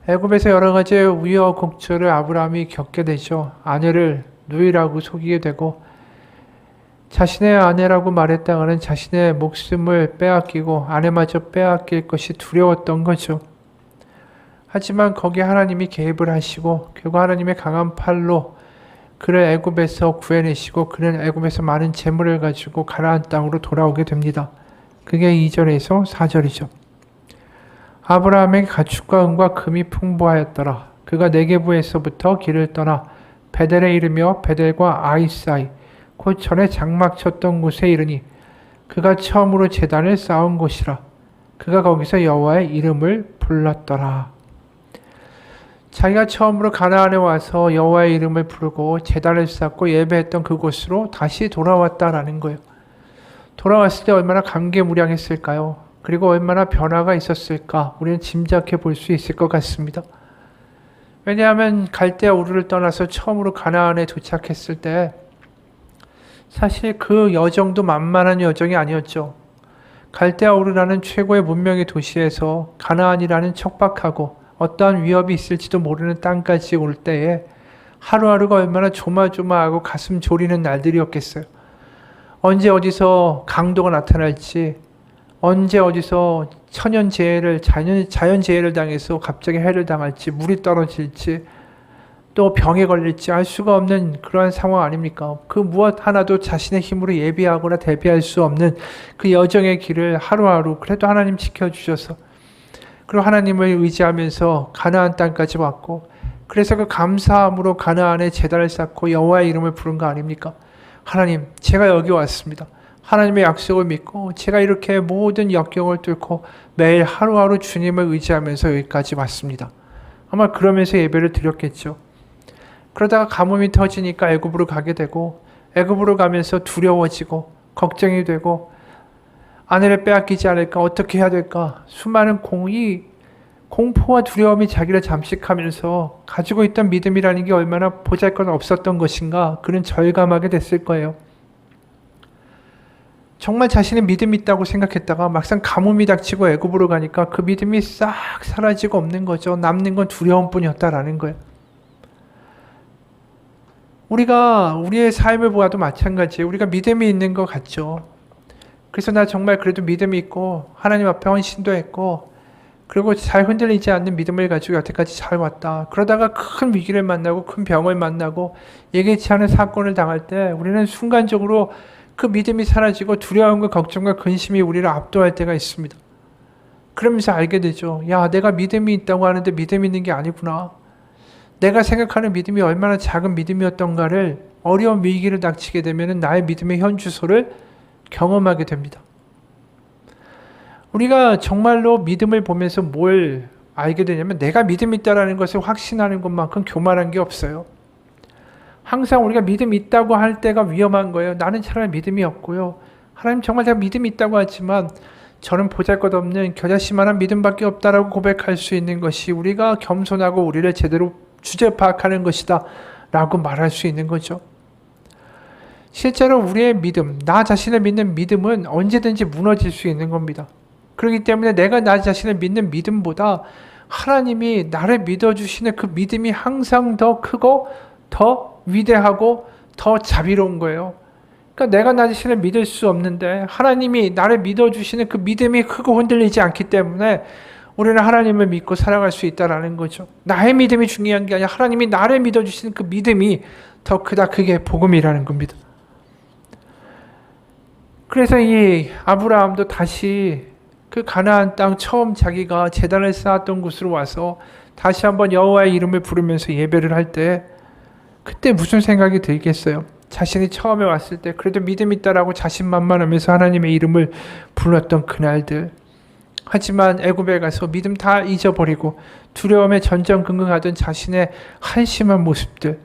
애굽에서 여러 가지 우여곡절을 아브라함이 겪게 되죠. 아내를 누이라고 속이게 되고 자신의 아내라고 말했다가는 자신의 목숨을 빼앗기고 아내마저 빼앗길 것이 두려웠던 거죠. 하지만 거기에 하나님이 개입을 하시고 결국 하나님의 강한 팔로 그를 애굽에서 구해내시고 그는 애굽에서 많은 재물을 가지고 가나안 땅으로 돌아오게 됩니다. 그게 2절에서 4절이죠. 아브라함의 가축과 은과 금이 풍부하였더라. 그가 네게부에서부터 길을 떠나 베델에 이르며 베델과 아이 사이 곧 전에 장막 쳤던 곳에 이르니 그가 처음으로 제단을 쌓은 곳이라. 그가 거기서 여호와의 이름을 불렀더라. 자기가 처음으로 가나안에 와서 여호와의 이름을 부르고 제단을 쌓고 예배했던 그곳으로 다시 돌아왔다라는 거예요. 돌아왔을 때 얼마나 감개무량했을까요? 그리고 얼마나 변화가 있었을까? 우리는 짐작해 볼 수 있을 것 같습니다. 왜냐하면 갈대아 우르를 떠나서 처음으로 가나안에 도착했을 때 사실 그 여정도 만만한 여정이 아니었죠. 갈대아 우르라는 최고의 문명의 도시에서 가나안이라는 척박하고 어떠한 위협이 있을지도 모르는 땅까지 올 때에 하루하루가 얼마나 조마조마하고 가슴 졸이는 날들이었겠어요. 언제 어디서 강도가 나타날지, 언제 어디서 천연재해를 자연재해를 당해서 갑자기 해를 당할지, 물이 떨어질지, 또 병에 걸릴지 알 수가 없는 그러한 상황 아닙니까? 그 무엇 하나도 자신의 힘으로 예비하거나 대비할 수 없는 그 여정의 길을 하루하루 그래도 하나님 지켜주셔서 그리고 하나님을 의지하면서 가나안 땅까지 왔고 그래서 그 감사함으로 가나안에 제단을 쌓고 여호와의 이름을 부른 거 아닙니까? 하나님, 제가 여기 왔습니다. 하나님의 약속을 믿고 제가 이렇게 모든 역경을 뚫고 매일 하루하루 주님을 의지하면서 여기까지 왔습니다. 아마 그러면서 예배를 드렸겠죠. 그러다가 가뭄이 터지니까 애굽으로 가게 되고 애굽으로 가면서 두려워지고 걱정이 되고 아내를 빼앗기지 않을까 어떻게 해야 될까 수많은 공포와 두려움이 자기를 잠식하면서 가지고 있던 믿음이라는 게 얼마나 보잘것 없었던 것인가 그는 절감하게 됐을 거예요. 정말 자신의 믿음이 있다고 생각했다가 막상 가뭄이 닥치고 애굽으로 가니까 그 믿음이 싹 사라지고 없는 거죠. 남는 건 두려움뿐이었다라는 거예요. 우리가 우리의 삶을 보아도 마찬가지예요. 우리가 믿음이 있는 것 같죠. 그래서 나 정말 그래도 믿음이 있고 하나님 앞에 헌신도 했고 그리고 잘 흔들리지 않는 믿음을 가지고 여태까지 잘 왔다. 그러다가 큰 위기를 만나고 큰 병을 만나고 예기치 않은 사건을 당할 때 우리는 순간적으로 그 믿음이 사라지고 두려움과 걱정과 근심이 우리를 압도할 때가 있습니다. 그러면서 알게 되죠. 야, 내가 믿음이 있다고 하는데 믿음이 있는 게 아니구나. 내가 생각하는 믿음이 얼마나 작은 믿음이었던가를 어려운 위기를 닥치게 되면 나의 믿음의 현주소를 경험하게 됩니다. 우리가 정말로 믿음을 보면서 뭘 알게 되냐면 내가 믿음이 있다는 것을 확신하는 것만큼 교만한 게 없어요. 항상 우리가 믿음이 있다고 할 때가 위험한 거예요. 나는 차라리 믿음이 없고요. 하나님 정말 제가 믿음이 있다고 하지만 저는 보잘것없는 겨자씨만한 믿음밖에 없다라고 고백할 수 있는 것이 우리가 겸손하고 우리를 제대로 주제 파악하는 것이다 라고 말할 수 있는 거죠. 실제로 우리의 믿음, 나 자신을 믿는 믿음은 언제든지 무너질 수 있는 겁니다. 그렇기 때문에 내가 나 자신을 믿는 믿음보다 하나님이 나를 믿어주시는 그 믿음이 항상 더 크고 더 위대하고 더 자비로운 거예요. 그러니까 내가 나 자신을 믿을 수 없는데 하나님이 나를 믿어주시는 그 믿음이 크고 흔들리지 않기 때문에 우리는 하나님을 믿고 살아갈 수 있다는 거죠. 나의 믿음이 중요한 게 아니라 하나님이 나를 믿어주시는 그 믿음이 더 크다. 그게 복음이라는 겁니다. 그래서 이 아브라함도 다시 그 가나안 땅 처음 자기가 제단을 쌓았던 곳으로 와서 다시 한번 여호와의 이름을 부르면서 예배를 할 때 그때 무슨 생각이 들겠어요? 자신이 처음에 왔을 때 그래도 믿음 있다라고 자신만만하면서 하나님의 이름을 불렀던 그날들. 하지만 애굽에 가서 믿음 다 잊어버리고 두려움에 전전긍긍하던 자신의 한심한 모습들,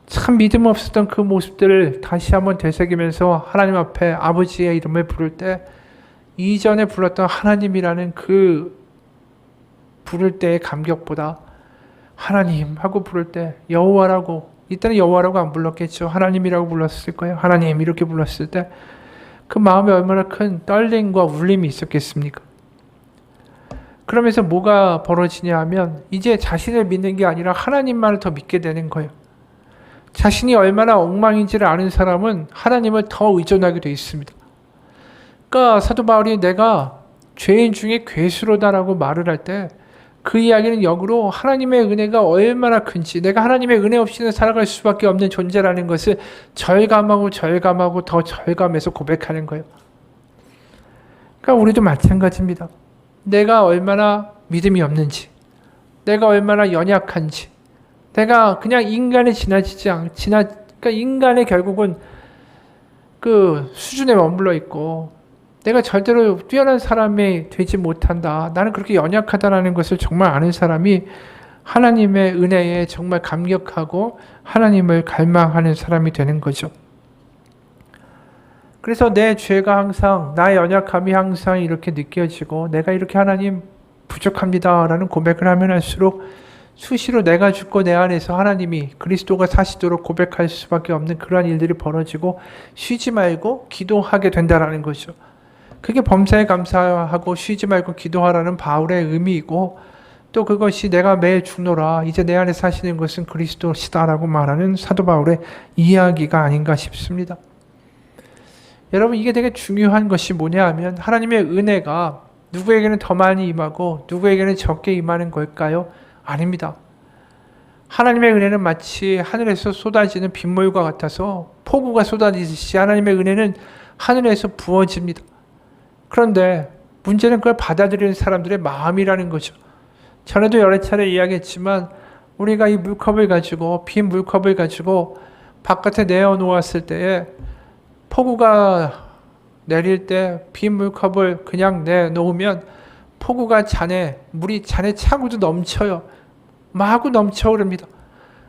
참 믿음 없었던 그 모습들을 다시 한번 되새기면서 하나님 앞에 아버지의 이름을 부를 때 이전에 불렀던 하나님이라는 그 부를 때의 감격보다 하나님 하고 부를 때 여호와라고, 이때는 여호와라고 안 불렀겠죠. 하나님이라고 불렀을 거예요. 하나님 이렇게 불렀을 때 그 마음에 얼마나 큰 떨림과 울림이 있었겠습니까? 그러면서 뭐가 벌어지냐 하면 이제 자신을 믿는 게 아니라 하나님만을 더 믿게 되는 거예요. 자신이 얼마나 엉망인지를 아는 사람은 하나님을 더 의존하게 돼 있습니다. 그러니까 사도 바울이 내가 죄인 중에 괴수로다라고 말을 할 때 그 이야기는 역으로 하나님의 은혜가 얼마나 큰지, 내가 하나님의 은혜 없이는 살아갈 수밖에 없는 존재라는 것을 절감하고 더 절감해서 고백하는 거예요. 그러니까 우리도 마찬가지입니다. 내가 얼마나 믿음이 없는지, 내가 얼마나 연약한지, 내가 그냥 인간에 그러니까 인간의 결국은 그 수준에 머물러 있고, 내가 절대로 뛰어난 사람이 되지 못한다. 나는 그렇게 연약하다라는 것을 정말 아는 사람이 하나님의 은혜에 정말 감격하고 하나님을 갈망하는 사람이 되는 거죠. 그래서 내 죄가 항상, 나의 연약함이 항상 이렇게 느껴지고 내가 이렇게 하나님 부족합니다 라는 고백을 하면 할수록 수시로 내가 죽고 내 안에서 하나님이 그리스도가 사시도록 고백할 수밖에 없는 그러한 일들이 벌어지고 쉬지 말고 기도하게 된다라는 거죠. 그게 범사에 감사하고 쉬지 말고 기도하라는 바울의 의미이고, 또 그것이 내가 매일 죽노라 이제 내 안에 사시는 것은 그리스도시다라고 말하는 사도 바울의 이야기가 아닌가 싶습니다. 여러분, 이게 되게 중요한 것이 뭐냐 하면 하나님의 은혜가 누구에게는 더 많이 임하고 누구에게는 적게 임하는 걸까요? 아닙니다. 하나님의 은혜는 마치 하늘에서 쏟아지는 빗물과 같아서 폭우가 쏟아지듯이 하나님의 은혜는 하늘에서 부어집니다. 그런데 문제는 그걸 받아들이는 사람들의 마음이라는 거죠. 전에도 여러 차례 이야기했지만 우리가 이 물컵을 가지고, 빈 물컵을 가지고 바깥에 내어놓았을 때에 폭우가 내릴 때 빈 물컵을 그냥 내놓으면 폭우가 물이 잔에 차고도 넘쳐요. 마구 넘쳐오릅니다.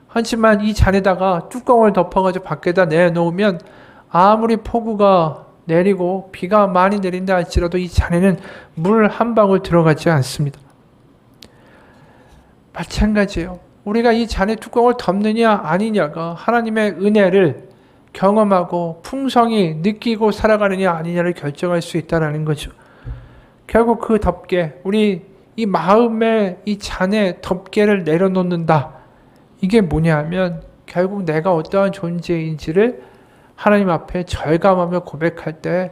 하지만 이 잔에다가 뚜껑을 덮어가지고 밖에다 내놓으면 아무리 폭우가 내리고 비가 많이 내린다 할지라도 이 잔에는 물 한 방울 들어가지 않습니다. 마찬가지예요. 우리가 이 잔의 뚜껑을 덮느냐 아니냐가 하나님의 은혜를 경험하고 풍성히 느끼고 살아가느냐 아니냐를 결정할 수 있다는 거죠. 결국 그 덮개, 우리 이 마음의 이 잔의 덮개를 내려놓는다. 이게 뭐냐 하면 결국 내가 어떠한 존재인지를 하나님 앞에 절감하며 고백할 때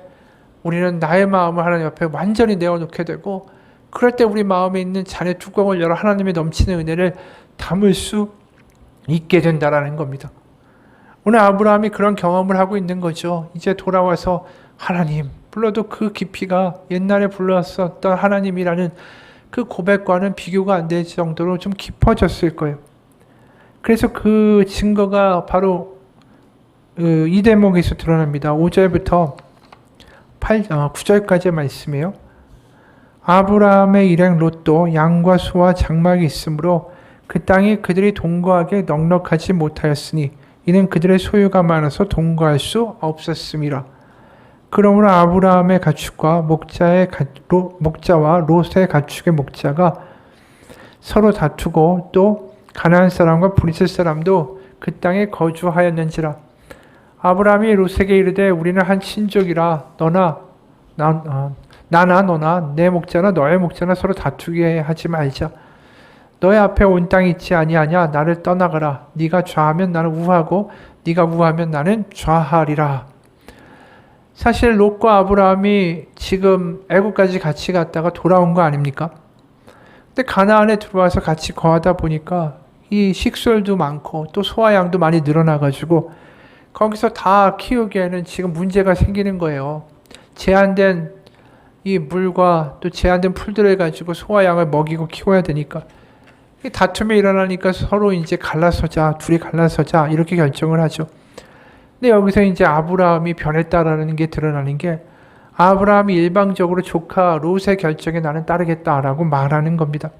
우리는 나의 마음을 하나님 앞에 완전히 내어놓게 되고, 그럴 때 우리 마음에 있는 잔의 뚜껑을 열어 하나님의 넘치는 은혜를 담을 수 있게 된다라는 겁니다. 오늘 아브라함이 그런 경험을 하고 있는 거죠. 이제 돌아와서 하나님, 불러도 그 깊이가 옛날에 불렀었던 하나님이라는 그 고백과는 비교가 안 될 정도로 좀 깊어졌을 거예요. 그래서 그 증거가 바로 이 대목에서 드러납니다. 5절부터 9절까지의 말씀이에요. 아브라함의 일행 롯도 양과 소와 장막이 있으므로 그 땅이 그들이 동거하게 넉넉하지 못하였으니 이는 그들의 소유가 많아서 동거할 수 없었음이라. 그러므로 아브라함의 가축과 목자와 롯의 가축의 목자가 서로 다투고 또 가나안 사람과 브리스 사람도 그 땅에 거주하였는지라. 아브라함이 롯에게 이르되 우리는 한 친족이라 나나 너나 내 목자나 너의 목자나 서로 다투게 하지 말자. 너의 앞에 온 땅이 있지 아니하냐. 나를 떠나가라. 네가 좌하면 나는 우하고 네가 우하면 나는 좌하리라. 사실 롯과 아브라함이 지금 애국까지 같이 갔다가 돌아온 거 아닙니까? 근데 가나안에 들어와서 같이 거하다 보니까 이 식솔도 많고 또 소와 양도 많이 늘어나가지고 거기서 다 키우기에는 지금 문제가 생기는 거예요. 제한된 이 물과 또 제한된 풀들을 가지고 소와 양을 먹이고 키워야 되니까 다툼이 일어나니까 서로 이제 둘이 갈라서자 이렇게 결정을 하죠. 근데 여기서 이제 아브라함이 변했다라는 게 드러나는 게, 아브라함이 일방적으로 조카 롯의 결정에 나는 따르겠다라고 말하는 겁니다.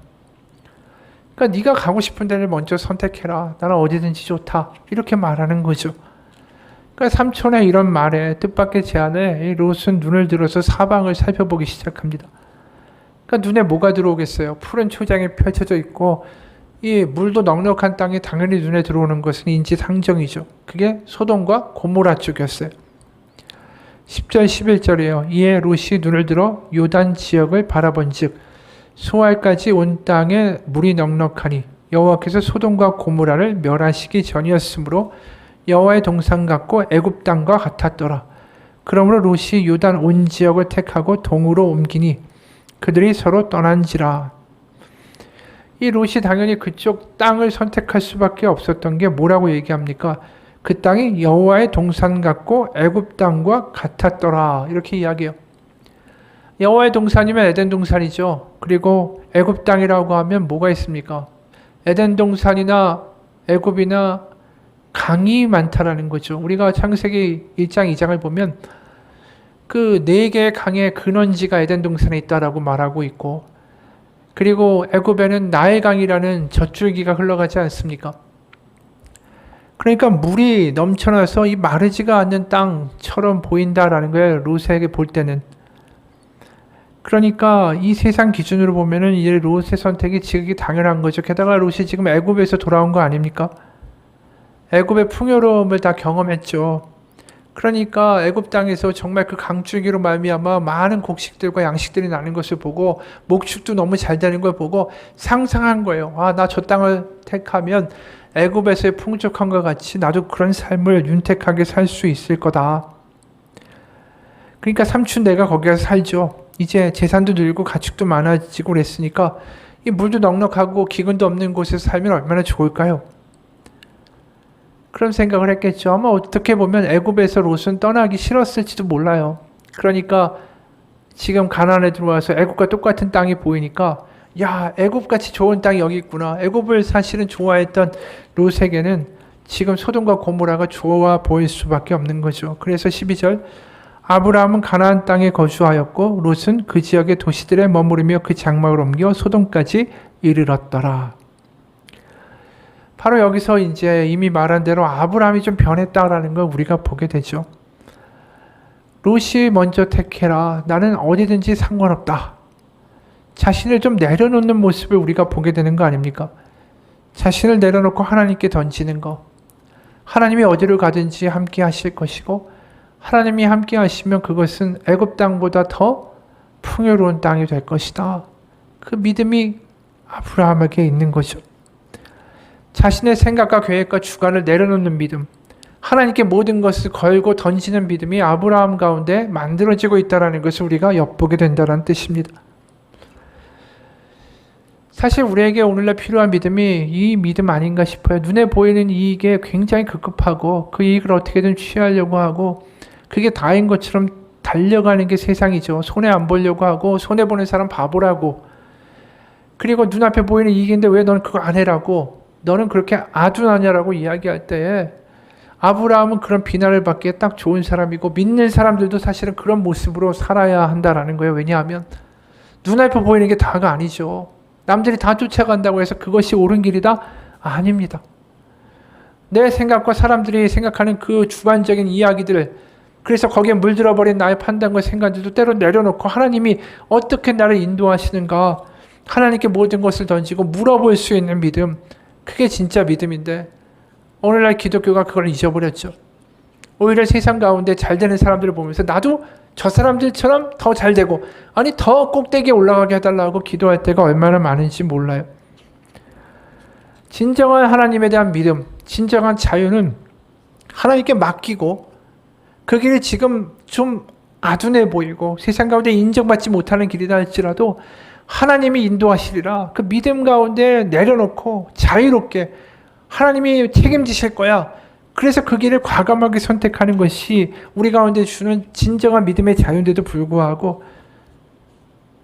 그러니까 네가 가고 싶은 데를 먼저 선택해라. 나는 어디든지 좋다. 이렇게 말하는 거죠. 그러니까 삼촌의 이런 말에 뜻밖의 제안에 롯은 눈을 들어서 사방을 살펴보기 시작합니다. 그러니까 눈에 뭐가 들어오겠어요? 푸른 초장이 펼쳐져 있고 이 물도 넉넉한 땅에 당연히 눈에 들어오는 것은 인지상정이죠. 그게 소돔과 고모라 쪽이었어요. 10절 11절이에요. 이에 롯이 눈을 들어 요단 지역을 바라본즉 소알까지 온 땅에 물이 넉넉하니 여호와께서 소돔과 고모라를 멸하시기 전이었으므로 여호와의 동산 같고 애굽 땅과 같았더라. 그러므로 롯이 요단 온 지역을 택하고 동으로 옮기니 그들이 서로 떠난지라. 이 롯이 당연히 그쪽 땅을 선택할 수밖에 없었던 게 뭐라고 얘기합니까? 그 땅이 여호와의 동산 같고 애굽 땅과 같았더라. 이렇게 이야기해요. 여호와의 동산이면 에덴 동산이죠. 그리고 애굽 땅이라고 하면 뭐가 있습니까? 에덴 동산이나 애굽이나 강이 많다라는 거죠. 우리가 창세기 1장 2장을 보면 그 4개의 강의 근원지가 에덴 동산에 있다라고 말하고 있고, 그리고 애굽에는 나일강이라는 젖줄기가 흘러가지 않습니까? 그러니까 물이 넘쳐나서 이 마르지가 않는 땅처럼 보인다라는 거예요. 롯에게 볼 때는. 그러니까 이 세상 기준으로 보면은 이제 롯의 선택이 지극히 당연한 거죠. 게다가 롯이 지금 애굽에서 돌아온 거 아닙니까? 애굽의 풍요로움을 다 경험했죠. 그러니까 애굽 땅에서 정말 그 강줄기로 말미암아 많은 곡식들과 양식들이 나는 것을 보고 목축도 너무 잘 되는 걸 보고 상상한 거예요. 아, 나 저 땅을 택하면 애굽에서의 풍족함과 같이 나도 그런 삶을 윤택하게 살 수 있을 거다. 그러니까 삼촌 내가 거기서 살죠. 이제 재산도 늘고 가축도 많아지고 그랬으니까 이 물도 넉넉하고 기근도 없는 곳에서 살면 얼마나 좋을까요? 그런 생각을 했겠죠. 아마 어떻게 보면 애굽에서 롯은 떠나기 싫었을지도 몰라요. 그러니까 지금 가나안에 들어와서 애굽과 똑같은 땅이 보이니까 야, 애굽같이 좋은 땅이 여기 있구나. 애굽을 사실은 좋아했던 롯에게는 지금 소돔과 고모라가 좋아 보일 수밖에 없는 거죠. 그래서 12절 아브라함은 가나안 땅에 거주하였고 롯은 그 지역의 도시들에 머무르며 그 장막을 옮겨 소돔까지 이르렀더라. 바로 여기서 이제 이미 말한 대로 아브라함이 좀 변했다라는 걸 우리가 보게 되죠. 롯이 먼저 택해라. 나는 어디든지 상관없다. 자신을 좀 내려놓는 모습을 우리가 보게 되는 거 아닙니까? 자신을 내려놓고 하나님께 던지는 거. 하나님이 어디를 가든지 함께 하실 것이고 하나님이 함께 하시면 그것은 애굽 땅보다 더 풍요로운 땅이 될 것이다. 그 믿음이 아브라함에게 있는 거죠. 자신의 생각과 계획과 주관을 내려놓는 믿음, 하나님께 모든 것을 걸고 던지는 믿음이 아브라함 가운데 만들어지고 있다는 것을 우리가 엿보게 된다는 뜻입니다. 사실 우리에게 오늘날 필요한 믿음이 이 믿음 아닌가 싶어요. 눈에 보이는 이익에 굉장히 급급하고 그 이익을 어떻게든 취하려고 하고 그게 다인 것처럼 달려가는 게 세상이죠. 손해 안 보려고 하고 손해보는 사람 바보라고, 그리고 눈앞에 보이는 이익인데 왜 너는 그거 안 해라고, 너는 그렇게 아둔하냐라고 이야기할 때에 아브라함은 그런 비난을 받기에 딱 좋은 사람이고 믿는 사람들도 사실은 그런 모습으로 살아야 한다라는 거예요. 왜냐하면 눈앞에 보이는 게 다가 아니죠. 남들이 다 쫓아간다고 해서 그것이 옳은 길이다? 아닙니다. 내 생각과 사람들이 생각하는 그 주관적인 이야기들, 그래서 거기에 물들어버린 나의 판단과 생각들도 때로 내려놓고 하나님이 어떻게 나를 인도하시는가, 하나님께 모든 것을 던지고 물어볼 수 있는 믿음, 그게 진짜 믿음인데 오늘날 기독교가 그걸 잊어버렸죠. 오히려 세상 가운데 잘 되는 사람들을 보면서 나도 저 사람들처럼 더 잘 되고, 아니 더 꼭대기에 올라가게 해달라고 기도할 때가 얼마나 많은지 몰라요. 진정한 하나님에 대한 믿음, 진정한 자유는 하나님께 맡기고 그 길이 지금 좀 아둔해 보이고 세상 가운데 인정받지 못하는 길이다 할지라도 하나님이 인도하시리라 그 믿음 가운데 내려놓고 자유롭게 하나님이 책임지실 거야. 그래서 그 길을 과감하게 선택하는 것이 우리 가운데 주는 진정한 믿음의 자유인데도 불구하고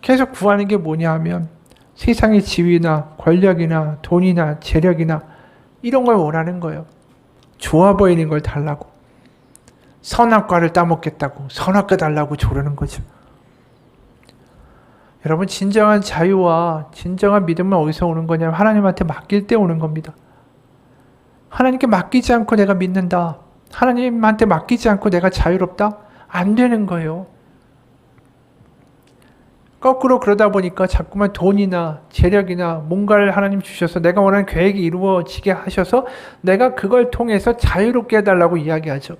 계속 구하는 게 뭐냐 하면 세상의 지위나 권력이나 돈이나 재력이나 이런 걸 원하는 거예요. 좋아 보이는 걸 달라고. 선악과를 따먹겠다고 선악과 달라고 조르는 거죠. 여러분, 진정한 자유와 진정한 믿음은 어디서 오는 거냐면 하나님한테 맡길 때 오는 겁니다. 하나님께 맡기지 않고 내가 믿는다, 하나님한테 맡기지 않고 내가 자유롭다? 안 되는 거예요. 거꾸로 그러다 보니까 자꾸만 돈이나 재력이나 뭔가를 하나님 주셔서 내가 원하는 계획이 이루어지게 하셔서 내가 그걸 통해서 자유롭게 해달라고 이야기하죠.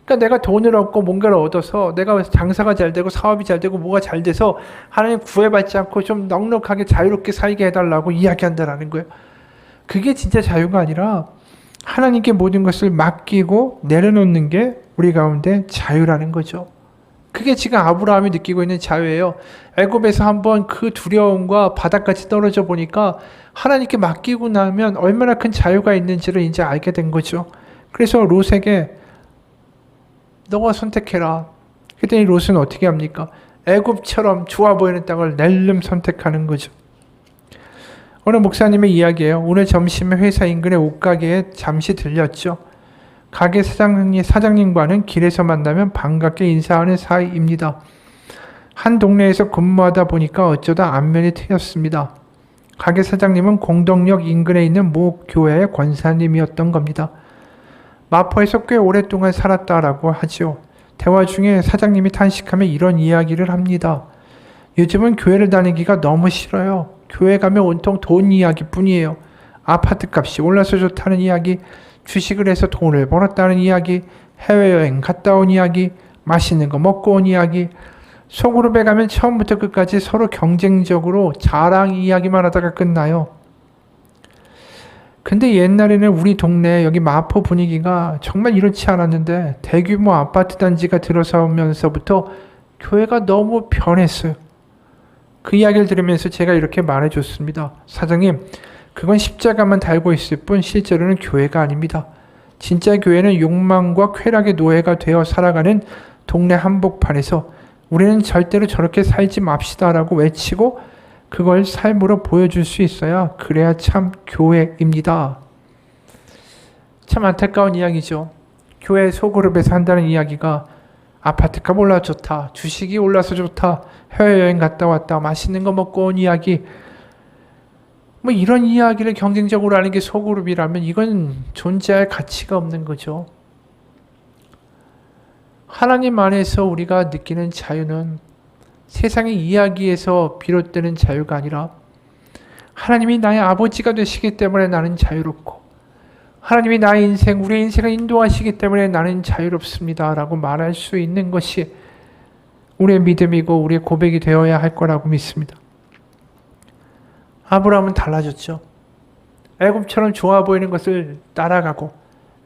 그러니까 내가 돈을 얻고 뭔가를 얻어서 내가 장사가 잘 되고 사업이 잘 되고 뭐가 잘 돼서 하나님 구애받지 않고 좀 넉넉하게 자유롭게 살게 해달라고 이야기한다라는 거예요. 그게 진짜 자유가 아니라 하나님께 모든 것을 맡기고 내려놓는 게 우리 가운데 자유라는 거죠. 그게 지금 아브라함이 느끼고 있는 자유예요. 애굽에서 한번 그 두려움과 바닥까지 떨어져 보니까 하나님께 맡기고 나면 얼마나 큰 자유가 있는지를 이제 알게 된 거죠. 그래서 롯에게 너가 선택해라. 그랬더니 롯은 어떻게 합니까? 애굽처럼 좋아 보이는 땅을 낼름 선택하는 거죠. 어느 목사님의 이야기예요. 오늘 점심에 회사 인근의 옷가게에 잠시 들렸죠. 가게 사장님과는 길에서 만나면 반갑게 인사하는 사이입니다. 한 동네에서 근무하다 보니까 어쩌다 안면이 트였습니다. 가게 사장님은 공덕역 인근에 있는 모 교회의 권사님이었던 겁니다. 마포에서 꽤 오랫동안 살았다라고 하죠. 대화 중에 사장님이 탄식하며 이런 이야기를 합니다. 요즘은 교회를 다니기가 너무 싫어요. 교회 가면 온통 돈 이야기뿐이에요. 아파트 값이 올라서 좋다는 이야기, 주식을 해서 돈을 벌었다는 이야기, 해외여행 갔다 온 이야기, 맛있는 거 먹고 온 이야기, 소그룹에 가면 처음부터 끝까지 서로 경쟁적으로 자랑 이야기만 하다가 끝나요. 근데 옛날에는 우리 동네 여기 마포 분위기가 정말 이렇지 않았는데 대규모 아파트 단지가 들어서면서부터 교회가 너무 변했어요. 그 이야기를 들으면서 제가 이렇게 말해줬습니다. 사장님, 그건 십자가만 달고 있을 뿐 실제로는 교회가 아닙니다. 진짜 교회는 욕망과 쾌락의 노예가 되어 살아가는 동네 한복판에서 우리는 절대로 저렇게 살지 맙시다라고 외치고 그걸 삶으로 보여줄 수 있어야 그래야 참 교회입니다. 참 안타까운 이야기죠. 교회 소그룹에서 한다는 이야기가 아파트값 올라 좋다, 주식이 올라서 좋다, 해외여행 갔다 왔다, 맛있는 거 먹고 온 이야기, 뭐 이런 이야기를 경쟁적으로 하는 게 소그룹이라면 이건 존재할 가치가 없는 거죠. 하나님 안에서 우리가 느끼는 자유는 세상의 이야기에서 비롯되는 자유가 아니라 하나님이 나의 아버지가 되시기 때문에 나는 자유롭고 하나님이 나의 인생, 우리의 인생을 인도하시기 때문에 나는 자유롭습니다 라고 말할 수 있는 것이 우리의 믿음이고 우리의 고백이 되어야 할 거라고 믿습니다. 아브라함은 달라졌죠. 애굽처럼 좋아 보이는 것을 따라가고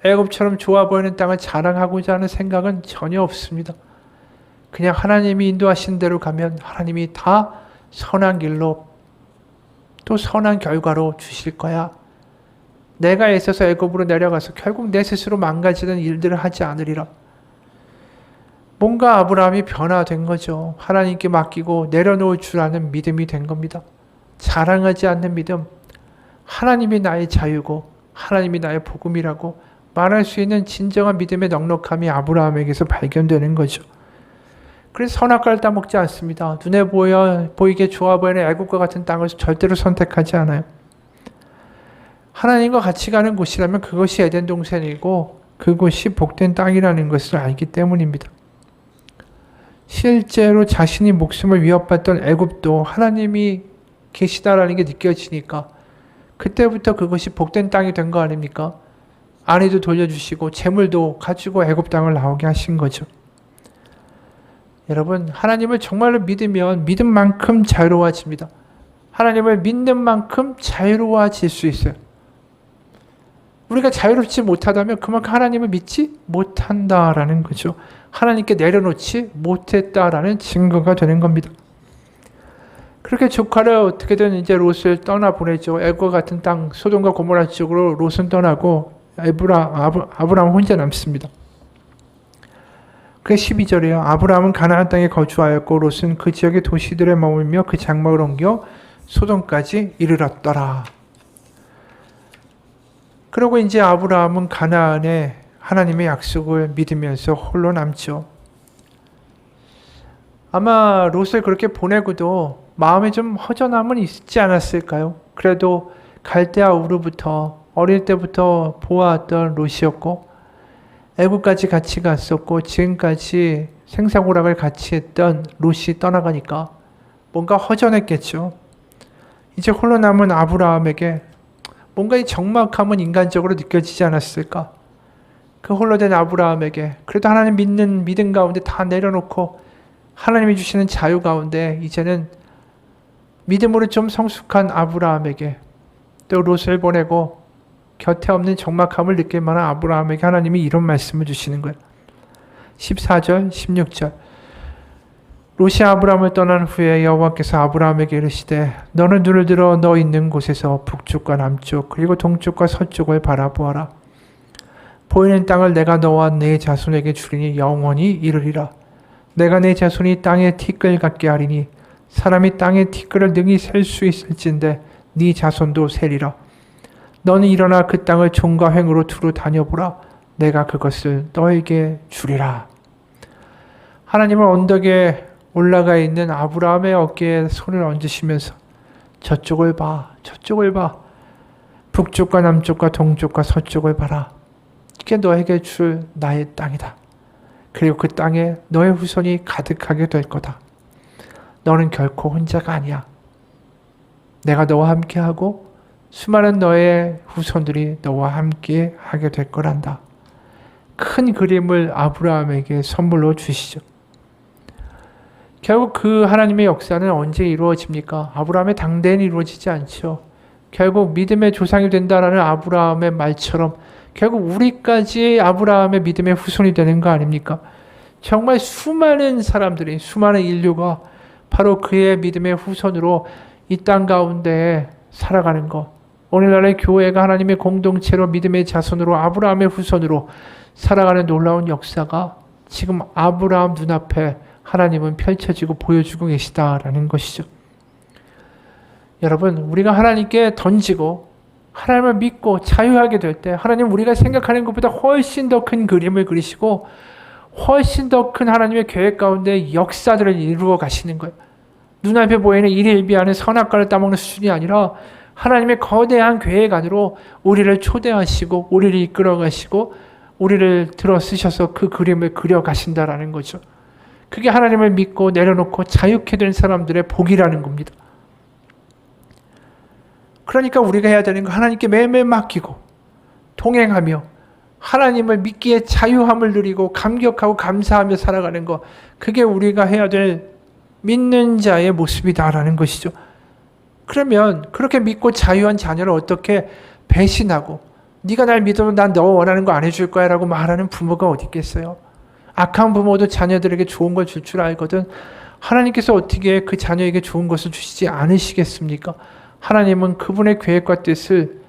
애굽처럼 좋아 보이는 땅을 자랑하고자 하는 생각은 전혀 없습니다. 그냥 하나님이 인도하신 대로 가면 하나님이 다 선한 길로 또 선한 결과로 주실 거야. 내가 애써서 애굽으로 내려가서 결국 내 스스로 망가지는 일들을 하지 않으리라. 뭔가 아브라함이 변화된 거죠. 하나님께 맡기고 내려놓을 줄 아는 믿음이 된 겁니다. 자랑하지 않는 믿음, 하나님이 나의 자유고 하나님이 나의 복음이라고 말할 수 있는 진정한 믿음의 넉넉함이 아브라함에게서 발견되는 거죠. 그래서 선악과를 따먹지 않습니다. 눈에 보이게 좋아 보이는 애국과 같은 땅을 절대로 선택하지 않아요. 하나님과 같이 가는 곳이라면 그것이 에덴 동산이고 그곳이 복된 땅이라는 것을 알기 때문입니다. 실제로 자신이 목숨을 위협받던 애굽도 하나님이 계시다라는 게 느껴지니까 그때부터 그것이 복된 땅이 된 거 아닙니까? 아내도 돌려주시고 재물도 가지고 애굽 땅을 나오게 하신 거죠. 여러분, 하나님을 정말로 믿으면 믿음만큼 자유로워집니다. 하나님을 믿는 만큼 자유로워질 수 있어요. 우리가 자유롭지 못하다면 그만큼 하나님을 믿지 못한다라는 거죠. 하나님께 내려놓지 못했다라는 증거가 되는 겁니다. 그렇게 조카를 어떻게든 이제 롯을 떠나보내죠. 애굽과 같은 땅, 소돔과 고모라 지역으로 롯은 떠나고 아브라함 혼자 남습니다. 그게 12절이에요. 아브라함은 가나안 땅에 거주하였고 롯은 그 지역의 도시들에 머물며 그 장막을 옮겨 소돔까지 이르렀더라. 그리고 이제 아브라함은 가나안에 하나님의 약속을 믿으면서 홀로 남죠. 아마 롯을 그렇게 보내고도 마음에 좀 허전함은 있지 않았을까요? 그래도 갈대아 우르부터 어릴 때부터 보아왔던 롯이었고 애굽까지 같이 갔었고 지금까지 생사고락을 같이 했던 롯이 떠나가니까 뭔가 허전했겠죠. 이제 홀로 남은 아브라함에게 뭔가 이 적막함은 인간적으로 느껴지지 않았을까? 그 홀로 된 아브라함에게 그래도 하나님 믿는 믿음 가운데 다 내려놓고 하나님이 주시는 자유 가운데 이제는 믿음으로 좀 성숙한 아브라함에게 또 롯을 보내고 곁에 없는 적막함을 느낄 만한 아브라함에게 하나님이 이런 말씀을 주시는 거예요. 14절 16절 롯이 아브라함을 떠난 후에 여호와께서 아브라함에게 이르시되 너는 눈을 들어 너 있는 곳에서 북쪽과 남쪽 그리고 동쪽과 서쪽을 바라보아라. 보이는 땅을 내가 너와 네 자손에게 주리니 영원히 이르리라. 내가 네 자손이 땅의 티끌 같게 하리니 사람이 땅의 티끌을 능히 셀 수 있을진데 네 자손도 세리라. 너는 일어나 그 땅을 종과 횡으로 두루 다녀보라. 내가 그것을 너에게 주리라. 하나님은 언덕에 올라가 있는 아브라함의 어깨에 손을 얹으시면서 저쪽을 봐, 저쪽을 봐. 북쪽과 남쪽과 동쪽과 서쪽을 봐라. 이게 너에게 줄 나의 땅이다. 그리고 그 땅에 너의 후손이 가득하게 될 거다. 너는 결코 혼자가 아니야. 내가 너와 함께하고 수많은 너의 후손들이 너와 함께 하게 될 거란다. 큰 그림을 아브라함에게 선물로 주시죠. 결국 그 하나님의 역사는 언제 이루어집니까? 아브라함의 당대엔 이루어지지 않죠. 결국 믿음의 조상이 된다라는 아브라함의 말처럼 결국 우리까지 아브라함의 믿음의 후손이 되는 거 아닙니까? 정말 수많은 사람들이, 수많은 인류가 바로 그의 믿음의 후손으로 이 땅 가운데 살아가는 것. 오늘날의 교회가 하나님의 공동체로 믿음의 자손으로 아브라함의 후손으로 살아가는 놀라운 역사가 지금 아브라함 눈앞에 하나님은 펼쳐지고 보여주고 계시다라는 것이죠. 여러분, 우리가 하나님께 던지고 하나님을 믿고 자유하게 될 때 하나님 우리가 생각하는 것보다 훨씬 더 큰 그림을 그리시고 훨씬 더 큰 하나님의 계획 가운데 역사들을 이루어 가시는 거예요. 눈앞에 보이는 일일비하는 선악과를 따먹는 수준이 아니라 하나님의 거대한 계획 안으로 우리를 초대하시고 우리를 이끌어 가시고 우리를 들어 쓰셔서 그 그림을 그려 가신다라는 거죠. 그게 하나님을 믿고 내려놓고 자유케 된 사람들의 복이라는 겁니다. 그러니까 우리가 해야 되는 거 하나님께 매일매일 맡기고 동행하며 하나님을 믿기에 자유함을 누리고 감격하고 감사하며 살아가는 것, 그게 우리가 해야 될 믿는 자의 모습이다라는 것이죠. 그러면 그렇게 믿고 자유한 자녀를 어떻게 배신하고 네가 날 믿으면 난 너 원하는 거 안 해줄 거야 라고 말하는 부모가 어디 있겠어요? 악한 부모도 자녀들에게 좋은 걸 줄 줄 알거든. 하나님께서 어떻게 그 자녀에게 좋은 것을 주시지 않으시겠습니까? 하나님은 그분의 계획과 뜻을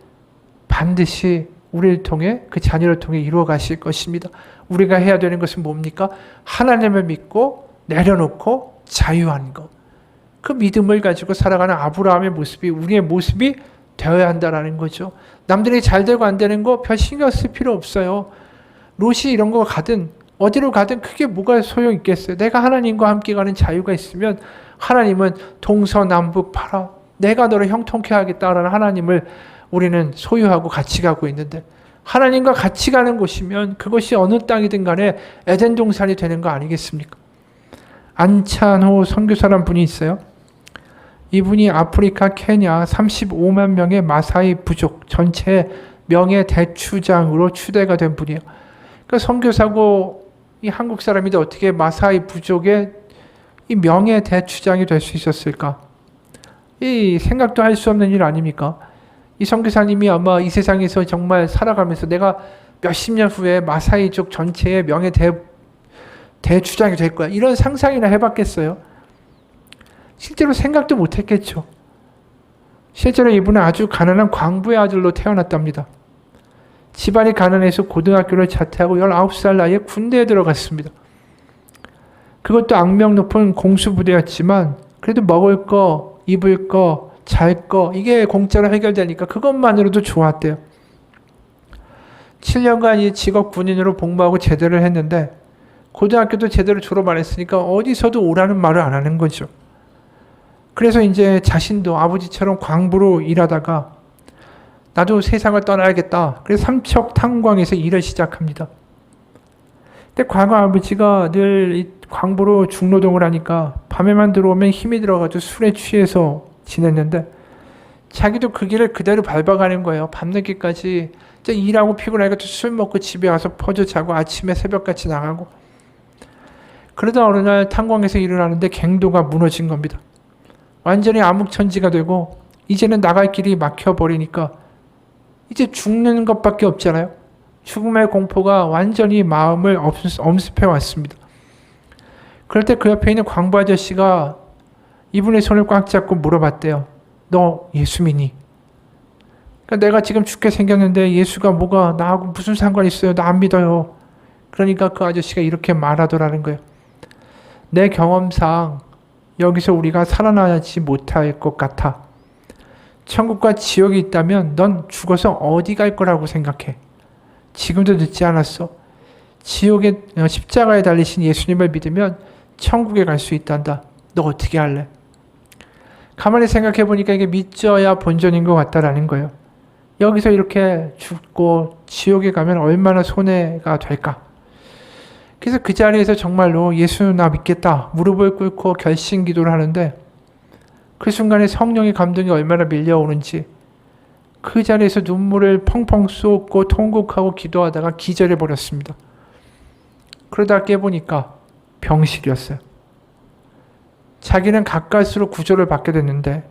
반드시 우리를 통해 그 자녀를 통해 이루어 가실 것입니다. 우리가 해야 되는 것은 뭡니까? 하나님을 믿고 내려놓고 자유한 것. 그 믿음을 가지고 살아가는 아브라함의 모습이 우리의 모습이 되어야 한다는 거죠. 남들이 잘 되고 안 되는 거 별 신경 쓸 필요 없어요. 롯이 이런 거 가든 어디로 가든 크게 뭐가 소용 있겠어요. 내가 하나님과 함께 가는 자유가 있으면 하나님은 동서남북 봐라. 내가 너를 형통케 하겠다라는 하나님을 우리는 소유하고 같이 가고 있는데 하나님과 같이 가는 곳이면 그것이 어느 땅이든 간에 에덴 동산이 되는 거 아니겠습니까? 안찬호 선교사란 분이 있어요. 이분이 아프리카 케냐 35만 명의 마사이 부족 전체 명예 대추장으로 추대가 된 분이에요. 그러니까 선교사고 이 한국 사람인데 어떻게 마사이 부족의 이 명예 대추장이 될 수 있었을까? 이 생각도 할 수 없는 일 아닙니까? 이 선교사님이 아마 이 세상에서 정말 살아가면서 내가 몇십 년 후에 마사이족 전체의 명예 대추장이 될 거야. 이런 상상이나 해봤겠어요? 실제로 생각도 못했겠죠. 실제로 이분은 아주 가난한 광부의 아들로 태어났답니다. 집안이 가난해서 고등학교를 자퇴하고 19살 나이에 군대에 들어갔습니다. 그것도 악명 높은 공수부대였지만 그래도 먹을 거, 입을 거, 잘 거 이게 공짜로 해결되니까 그것만으로도 좋았대요. 7년간 이 직업 군인으로 복무하고 제대를 했는데 고등학교도 제대로 졸업 안 했으니까 어디서도 오라는 말을 안 하는 거죠. 그래서 이제 자신도 아버지처럼 광부로 일하다가 나도 세상을 떠나야겠다. 그래서 삼척 탄광에서 일을 시작합니다. 근데 과거 아버지가 늘 광부로 중노동을 하니까 밤에만 들어오면 힘이 들어가지고 술에 취해서 지냈는데 자기도 그 길을 그대로 밟아가는 거예요. 밤늦게까지 일하고 피곤하니까 또 술 먹고 집에 와서 퍼져 자고 아침에 새벽같이 나가고. 그러다 어느 날 탄광에서 일어나는데 갱도가 무너진 겁니다. 완전히 암흑천지가 되고 이제는 나갈 길이 막혀버리니까 이제 죽는 것밖에 없잖아요. 죽음의 공포가 완전히 마음을 엄습해 왔습니다. 그럴 때 그 옆에 있는 광부 아저씨가 이분의 손을 꽉 잡고 물어봤대요. 너 예수 믿니? 그러니까 내가 지금 죽게 생겼는데 예수가 뭐가 나하고 무슨 상관이 있어요? 나 안 믿어요. 그러니까 그 아저씨가 이렇게 말하더라는 거예요. 내 경험상 여기서 우리가 살아나지 못할 것 같아. 천국과 지옥이 있다면 넌 죽어서 어디 갈 거라고 생각해? 지금도 늦지 않았어. 지옥의 십자가에 달리신 예수님을 믿으면 천국에 갈 수 있단다. 너 어떻게 할래? 가만히 생각해 보니까 이게 믿져야 본전인 것 같다라는 거예요. 여기서 이렇게 죽고 지옥에 가면 얼마나 손해가 될까? 그래서 그 자리에서 정말로 예수 나 믿겠다 무릎을 꿇고 결심 기도를 하는데 그 순간에 성령의 감동이 얼마나 밀려오는지 그 자리에서 눈물을 펑펑 쏟고 통곡하고 기도하다가 기절해 버렸습니다. 그러다 깨보니까 병실이었어요. 자기는 가까이수록 구조를 받게 됐는데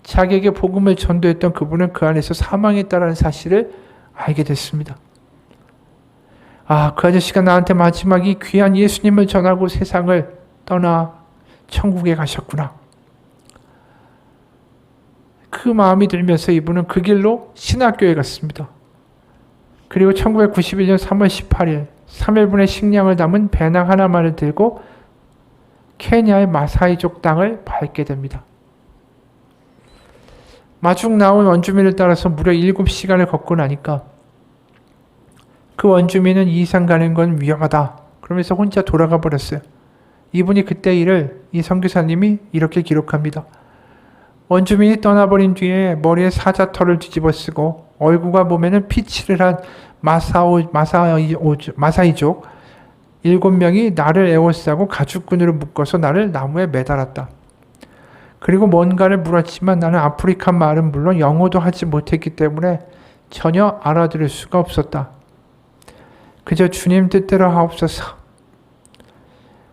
자기에게 복음을 전도했던 그분은 그 안에서 사망했다는 사실을 알게 됐습니다. 그 아저씨가 나한테 마지막 이 귀한 예수님을 전하고 세상을 떠나 천국에 가셨구나. 그 마음이 들면서 이분은 그 길로 신학교에 갔습니다. 그리고 1991년 3월 18일 3일분의 식량을 담은 배낭 하나만을 들고 케냐의 마사이족 땅을 밟게 됩니다. 마중 나온 원주민을 따라서 무려 7시간을 걷고 나니까 그 원주민은 이산 가는 건 위험하다. 그러면서 혼자 돌아가 버렸어요. 이분이 그때 일을 이 선교사님이 이렇게 기록합니다. 원주민이 떠나버린 뒤에 머리에 사자털을 뒤집어 쓰고 얼굴과 몸에는 피칠을 한 마사이족 7명이 나를 에워싸고 가죽끈으로 묶어서 나를 나무에 매달았다. 그리고 뭔가를 물었지만 나는 아프리카 말은 물론 영어도 하지 못했기 때문에 전혀 알아들을 수가 없었다. 그저 주님 뜻대로 하옵소서.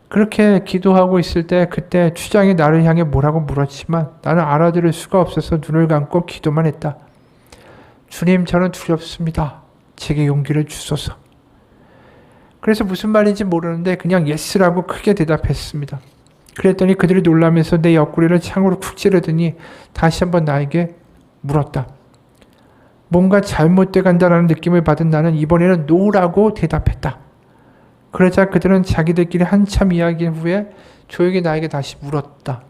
그렇게 기도하고 있을 때 그때 추장이 나를 향해 뭐라고 물었지만 나는 알아들을 수가 없어서 눈을 감고 기도만 했다. 주님, 저는 두렵습니다. 제게 용기를 주소서. 그래서 무슨 말인지 모르는데 그냥 예스라고 크게 대답했습니다. 그랬더니 그들이 놀라면서 내 옆구리를 창으로 쿡 찌르더니 다시 한번 나에게 물었다. 뭔가 잘못돼 간다라는 느낌을 받은 나는 이번에는 노라고 대답했다. 그러자 그들은 자기들끼리 한참 이야기 후에 조용히 나에게 다시 물었다.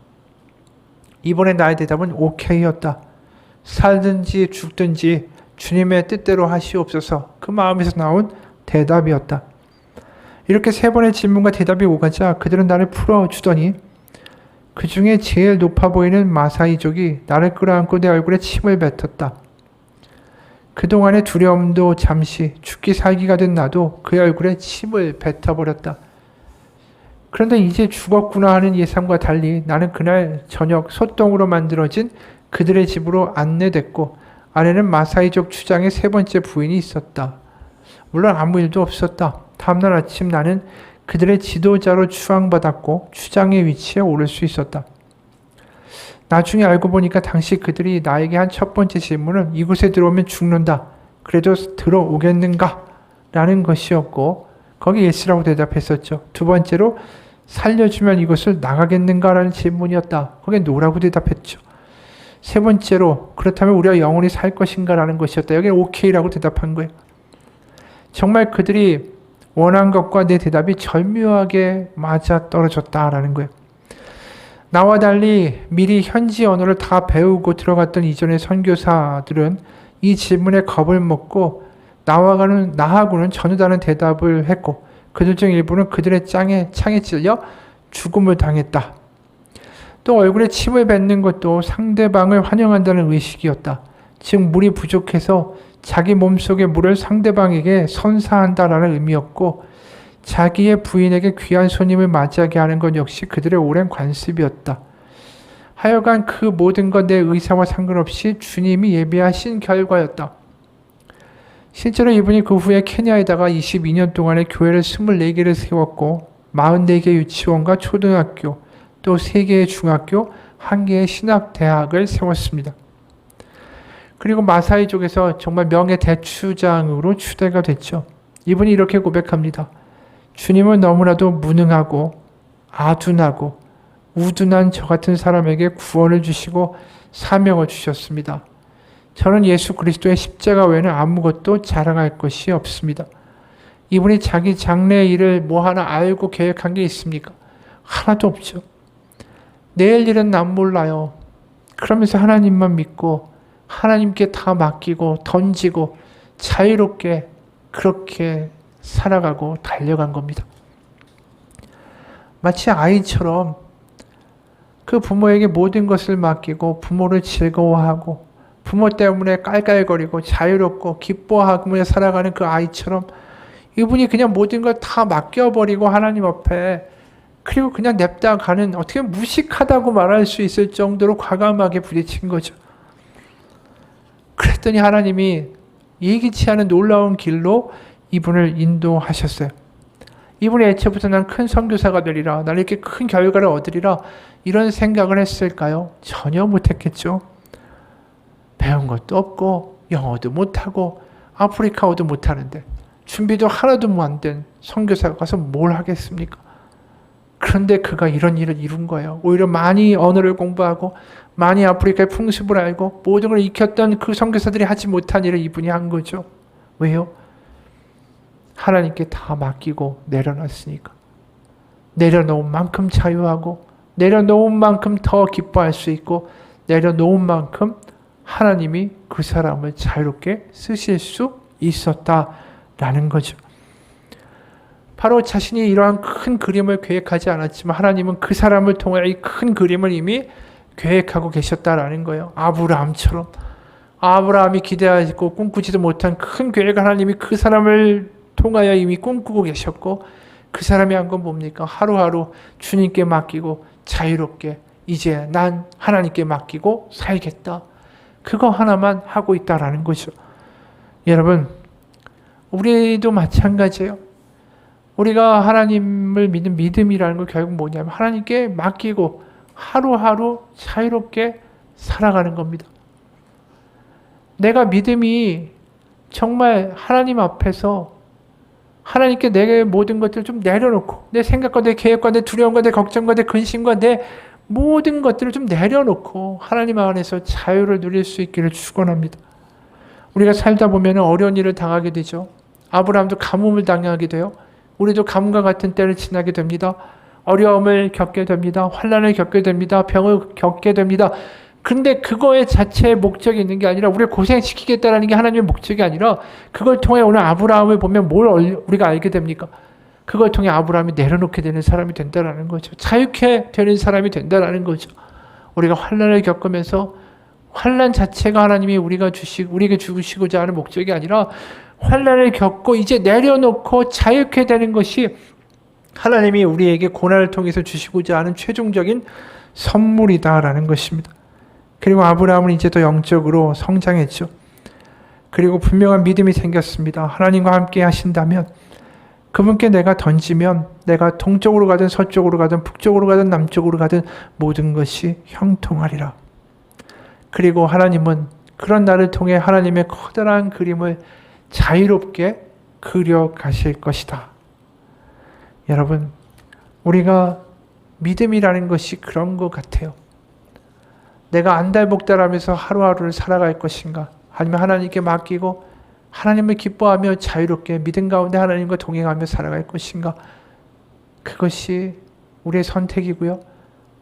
이번에 나의 대답은 오케이였다. 살든지 죽든지 주님의 뜻대로 하시옵소서. 그 마음에서 나온 대답이었다. 이렇게 3번의 질문과 대답이 오가자 그들은 나를 풀어주더니 그 중에 제일 높아 보이는 마사이족이 나를 끌어안고 내 얼굴에 침을 뱉었다. 그동안의 두려움도 잠시 죽기 살기가 된 나도 그의 얼굴에 침을 뱉어버렸다. 그런데 이제 죽었구나 하는 예상과 달리 나는 그날 저녁 소똥으로 만들어진 그들의 집으로 안내됐고 안에는 마사이족 추장의 3번째 부인이 있었다. 물론 아무 일도 없었다. 다음날 아침 나는 그들의 지도자로 추앙받았고 추장의 위치에 오를 수 있었다. 나중에 알고 보니까 당시 그들이 나에게 한 첫 번째 질문은 이곳에 들어오면 죽는다. 그래도 들어오겠는가? 라는 것이었고 거기 예스라고 대답했었죠. 두 번째로 살려주면 이곳을 나가겠는가? 라는 질문이었다. 거기에 노라고 대답했죠. 세 번째로 그렇다면 우리가 영원히 살 것인가? 라는 것이었다. 여기는 오케이라고 대답한 거예요. 정말 그들이 원한 것과 내 대답이 절묘하게 맞아 떨어졌다라는 거예요. 나와 달리 미리 현지 언어를 다 배우고 들어갔던 이전의 선교사들은 이 질문에 겁을 먹고 나하고는 전혀 다른 대답을 했고 그들 중 일부는 그들의 창에 찔려 죽음을 당했다. 또 얼굴에 침을 뱉는 것도 상대방을 환영한다는 의식이었다. 즉 물이 부족해서 자기 몸속의 물을 상대방에게 선사한다라는 의미였고 자기의 부인에게 귀한 손님을 맞이하게 하는 것 역시 그들의 오랜 관습이었다. 하여간 그 모든 건 내 의사와 상관없이 주님이 예비하신 결과였다. 실제로 이분이 그 후에 케냐에다가 22년 동안의 교회를 24개를 세웠고 44개 유치원과 초등학교, 또 3개의 중학교, 1개의 신학대학을 세웠습니다. 그리고 마사이족에서 정말 명예 대추장으로 추대가 됐죠. 이분이 이렇게 고백합니다. 주님은 너무나도 무능하고 아둔하고 우둔한 저 같은 사람에게 구원을 주시고 사명을 주셨습니다. 저는 예수 그리스도의 십자가 외에는 아무것도 자랑할 것이 없습니다. 이분이 자기 장래의 일을 뭐 하나 알고 계획한 게 있습니까? 하나도 없죠. 내일 일은 난 몰라요. 그러면서 하나님만 믿고 하나님께 다 맡기고 던지고 자유롭게 그렇게 살아가고 달려간 겁니다. 마치 아이처럼 그 부모에게 모든 것을 맡기고 부모를 즐거워하고 부모 때문에 깔깔거리고 자유롭고 기뻐하며 살아가는 그 아이처럼 이분이 그냥 모든 걸 다 맡겨버리고 하나님 앞에 그리고 그냥 냅다 가는 어떻게 무식하다고 말할 수 있을 정도로 과감하게 부딪힌 거죠. 그랬더니 하나님이 예기치 않은 놀라운 길로 이분을 인도하셨어요. 이분이 애초부터 난 큰 선교사가 되리라, 난 이렇게 큰 결과를 얻으리라 이런 생각을 했을까요? 전혀 못했겠죠. 배운 것도 없고 영어도 못하고 아프리카어도 못하는데 준비도 하나도 안 된 선교사가 가서 뭘 하겠습니까? 그런데 그가 이런 일을 이룬 거예요. 오히려 많이 언어를 공부하고 많이 아프리카의 풍습을 알고 모든 걸 익혔던 그 선교사들이 하지 못한 일을 이분이 한 거죠. 왜요? 하나님께 다 맡기고 내려놨으니까. 내려놓은 만큼 자유하고 내려놓은 만큼 더 기뻐할 수 있고 내려놓은 만큼 하나님이 그 사람을 자유롭게 쓰실 수 있었다라는 거죠. 바로 자신이 이러한 큰 그림을 계획하지 않았지만 하나님은 그 사람을 통해 이 큰 그림을 이미 계획하고 계셨다라는 거예요. 아브라함처럼 아브라함이 기대하고 꿈꾸지도 못한 큰 계획을 하나님이 그 사람을 통하여 이미 꿈꾸고 계셨고 그 사람이 한 건 뭡니까? 하루하루 주님께 맡기고 자유롭게 이제 난 하나님께 맡기고 살겠다. 그거 하나만 하고 있다라는 거죠. 여러분, 우리도 마찬가지예요. 우리가 하나님을 믿는 믿음이라는 건 결국 뭐냐면 하나님께 맡기고 하루하루 자유롭게 살아가는 겁니다. 내가 믿음이 정말 하나님 앞에서 하나님께 내 모든 것들을 좀 내려놓고 내 생각과 내 계획과 내 두려움과 내 걱정과 내 근심과 내 모든 것들을 좀 내려놓고 하나님 안에서 자유를 누릴 수 있기를 축원합니다. 우리가 살다 보면 어려운 일을 당하게 되죠. 아브라함도 가뭄을 당하게 돼요. 우리도 가뭄과 같은 때를 지나게 됩니다. 어려움을 겪게 됩니다. 환난을 겪게 됩니다. 병을 겪게 됩니다. 근데 그거의 자체의 목적이 있는 게 아니라 우리를 고생시키겠다라는 게 하나님의 목적이 아니라 그걸 통해 오늘 아브라함을 보면 뭘 우리가 알게 됩니까? 그걸 통해 아브라함이 내려놓게 되는 사람이 된다라는 거죠. 자유케 되는 사람이 된다라는 거죠. 우리가 환난을 겪으면서 환난 자체가 하나님이 우리에게 주시고자 하는 목적이 아니라 환난을 겪고 이제 내려놓고 자유케 되는 것이 하나님이 우리에게 고난을 통해서 주시고자 하는 최종적인 선물이다라는 것입니다. 그리고 아브라함은 이제 더 영적으로 성장했죠. 그리고 분명한 믿음이 생겼습니다. 하나님과 함께 하신다면 그분께 내가 던지면 내가 동쪽으로 가든 서쪽으로 가든 북쪽으로 가든 남쪽으로 가든 모든 것이 형통하리라. 그리고 하나님은 그런 나를 통해 하나님의 커다란 그림을 자유롭게 그려가실 것이다. 여러분, 우리가 믿음이라는 것이 그런 것 같아요. 내가 안달복달하면서 하루하루를 살아갈 것인가? 아니면 하나님께 맡기고 하나님을 기뻐하며 자유롭게 믿음 가운데 하나님과 동행하며 살아갈 것인가? 그것이 우리의 선택이고요.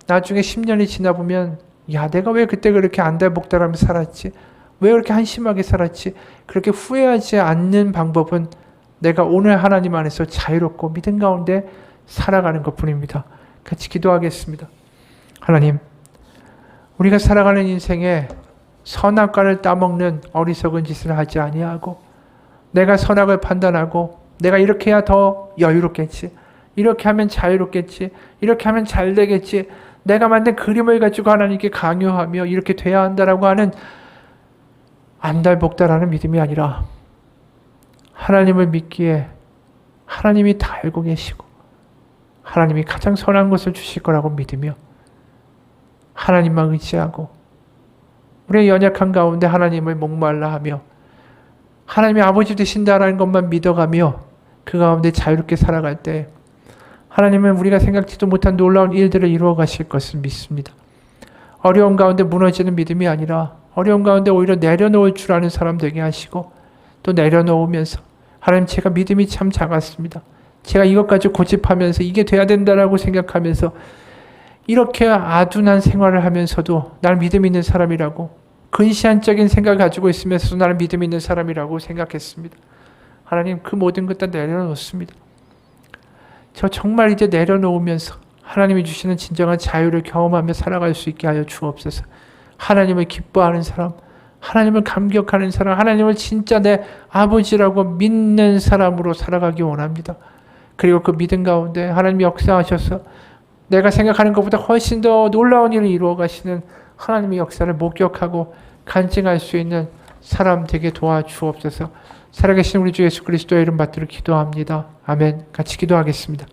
나중에 10년이 지나 보면 야, 내가 왜 그때 그렇게 안달복달하며 살았지? 왜 그렇게 한심하게 살았지? 그렇게 후회하지 않는 방법은 내가 오늘 하나님 안에서 자유롭고 믿음 가운데 살아가는 것뿐입니다. 같이 기도하겠습니다. 하나님, 우리가 살아가는 인생에 선악과를 따먹는 어리석은 짓을 하지 아니하고 내가 선악을 판단하고 내가 이렇게 해야 더 여유롭겠지, 이렇게 하면 자유롭겠지, 이렇게 하면 잘 되겠지, 내가 만든 그림을 가지고 하나님께 강요하며 이렇게 돼야 한다라고 하는 안달복달하는 믿음이 아니라 하나님을 믿기에 하나님이 다 알고 계시고 하나님이 가장 선한 것을 주실 거라고 믿으며 하나님만 의지하고 우리의 연약한 가운데 하나님을 목말라 하며 하나님이 아버지 되신다라는 것만 믿어가며 그 가운데 자유롭게 살아갈 때 하나님은 우리가 생각지도 못한 놀라운 일들을 이루어 가실 것을 믿습니다. 어려운 가운데 무너지는 믿음이 아니라 어려운 가운데 오히려 내려놓을 줄 아는 사람 되게 하시고 또 내려놓으면서 하나님 제가 믿음이 참 작았습니다. 제가 이것까지 고집하면서 이게 돼야 된다라고 생각하면서 이렇게 아둔한 생활을 하면서도 나는 믿음 있는 사람이라고 근시안적인 생각을 가지고 있으면서도 나는 믿음 있는 사람이라고 생각했습니다. 하나님 그 모든 것 다 내려놓습니다. 저 정말 이제 내려놓으면서 하나님이 주시는 진정한 자유를 경험하며 살아갈 수 있게 하여 주옵소서. 하나님을 기뻐하는 사람, 하나님을 감격하는 사람, 하나님을 진짜 내 아버지라고 믿는 사람으로 살아가기 원합니다. 그리고 그 믿음 가운데 하나님이 역사하셔서 내가 생각하는 것보다 훨씬 더 놀라운 일을 이루어 가시는 하나님의 역사를 목격하고 간증할 수 있는 사람 되게 도와주옵소서. 살아계신 우리 주 예수 그리스도의 이름 받들어 기도합니다. 아멘. 같이 기도하겠습니다.